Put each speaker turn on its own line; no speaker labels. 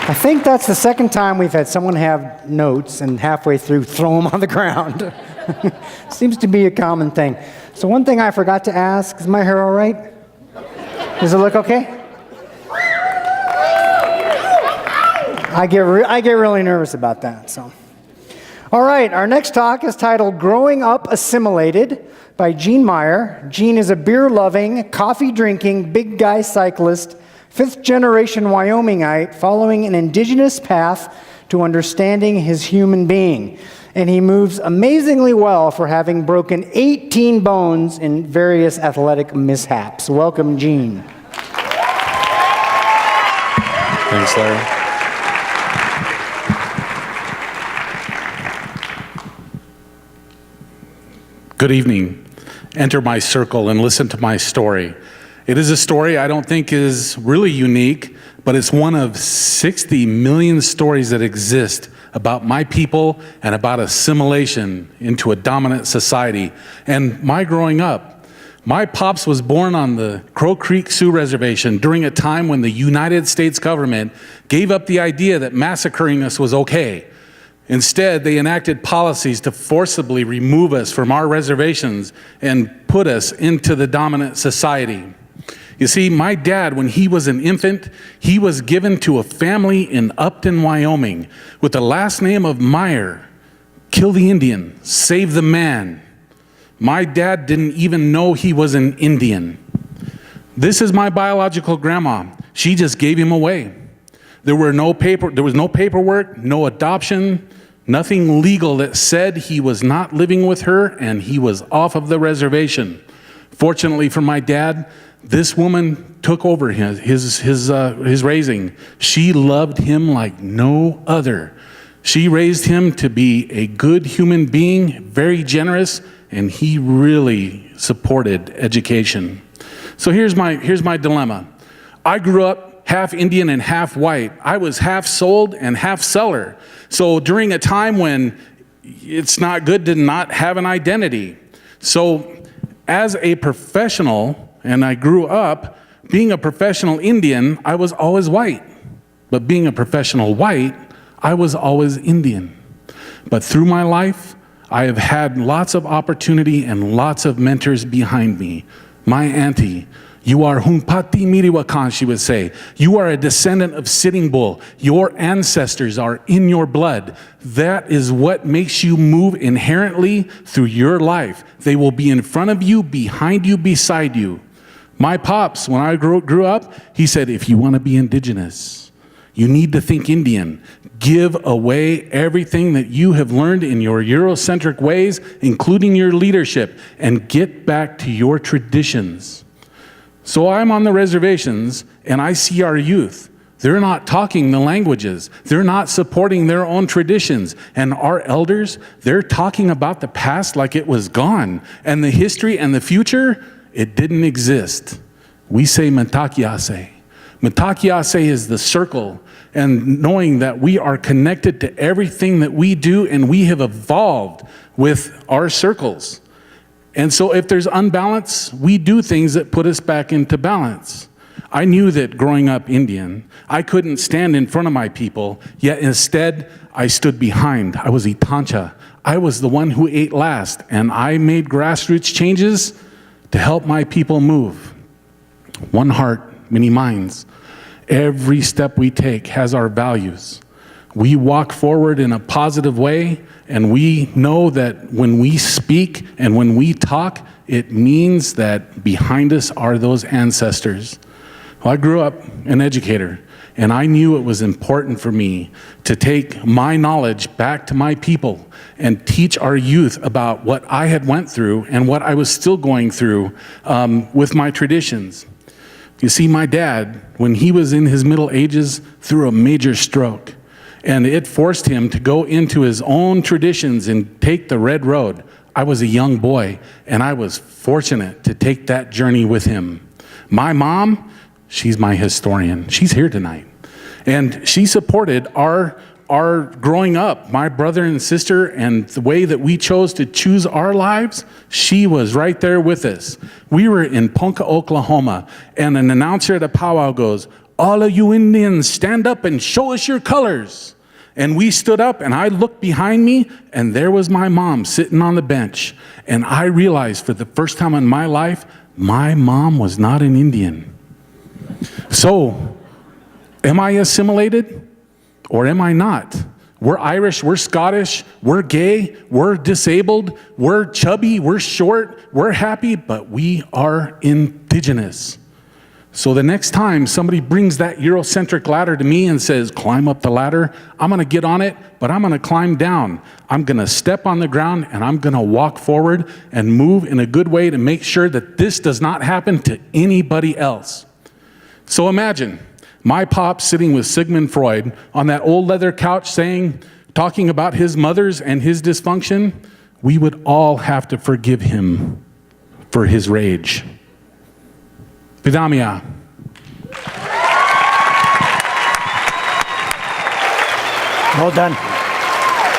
I think that's the second time we've had someone have notes and halfway through throw them on the ground. Seems to be a common thing. So one thing I forgot to ask, is my hair all right? Does it look okay? I get really nervous about that. So, all right, our next talk is titled Growing Up Assimilated by Meier. Gene is a beer-loving, coffee-drinking, big guy cyclist, fifth-generation Wyoming-ite, following an indigenous path to understanding his human being. And he moves amazingly well for having broken 18 bones in various athletic mishaps. Welcome, Gene.
Thanks, Larry. Good evening. Enter my circle and listen to my story. It is a story I don't think is really unique, but it's one of 60 million stories that exist about my people and about assimilation into a dominant society. And my growing up, my pops was born on the Crow Creek Sioux Reservation during a time when the United States government gave up the idea that massacring us was okay. Instead, they enacted policies to forcibly remove us from our reservations and put us into the dominant society. You see, my dad, when he was an infant, he was given to a family in Upton, Wyoming, with the last name of Meier. Kill the Indian, save the man. My dad didn't even know he was an Indian. This is my biological grandma. She just gave him away. There was no paperwork, no adoption, nothing legal that said he was not living with her and he was off of the reservation. Fortunately for my dad, this woman took over his raising. She loved him like no other. She raised him to be a good human being, very generous, and he really supported education. So here's my dilemma. I grew up half Indian and half white. I was half sold and half seller. So during a time when it's not good to not have an identity. So as a professional, and I grew up being a professional Indian, I was always white. But being a professional white, I was always Indian. But through my life, I have had lots of opportunity and lots of mentors behind me. My auntie, you are Humpati Miriwakan, she would say. You are a descendant of Sitting Bull. Your ancestors are in your blood. That is what makes you move inherently through your life. They will be in front of you, behind you, beside you. My pops, when I grew up, he said, if you want to be indigenous, you need to think Indian. Give away everything that you have learned in your Eurocentric ways, including your leadership, and get back to your traditions. So I'm on the reservations and I see our youth. They're not talking the languages. They're not supporting their own traditions. And our elders, they're talking about the past like it was gone. And the history and the future, it didn't exist. We say Matakiase. Matakiase is the circle, and knowing that we are connected to everything that we do and we have evolved with our circles. And so if there's unbalance, we do things that put us back into balance. I knew that growing up Indian, I couldn't stand in front of my people, yet instead I stood behind. I was Itancha. I was the one who ate last, and I made grassroots changes to help my people move. One heart, many minds. Every step we take has our values. We walk forward in a positive way, and we know that when we speak and when we talk, it means that behind us are those ancestors. Well, I grew up an educator, and I knew it was important for me to take my knowledge back to my people and teach our youth about what I had went through and what I was still going through with my traditions. You see, my dad, when he was in his middle ages, through a major stroke. And it forced him to go into his own traditions and take the red road. I was a young boy, and I was fortunate to take that journey with him. My mom, she's my historian. She's here tonight. And she supported our growing up, my brother and sister, and the way that we chose to choose our lives. She was right there with us. We were in Ponca, Oklahoma, and an announcer at a powwow goes, all of you Indians, stand up and show us your colors. And we stood up, and I looked behind me, and there was my mom sitting on the bench. And I realized for the first time in my life, my mom was not an Indian. So, am I assimilated or am I not? We're Irish, we're Scottish, we're gay, we're disabled, we're chubby, we're short, we're happy, but we are indigenous. So the next time somebody brings that Eurocentric ladder to me and says, climb up the ladder, I'm gonna get on it, but I'm gonna climb down. I'm gonna step on the ground and I'm gonna walk forward and move in a good way to make sure that this does not happen to anybody else. So imagine my pop sitting with Sigmund Freud on that old leather couch talking about his mothers and his dysfunction. We would all have to forgive him for his rage. Vidamia.
Well done.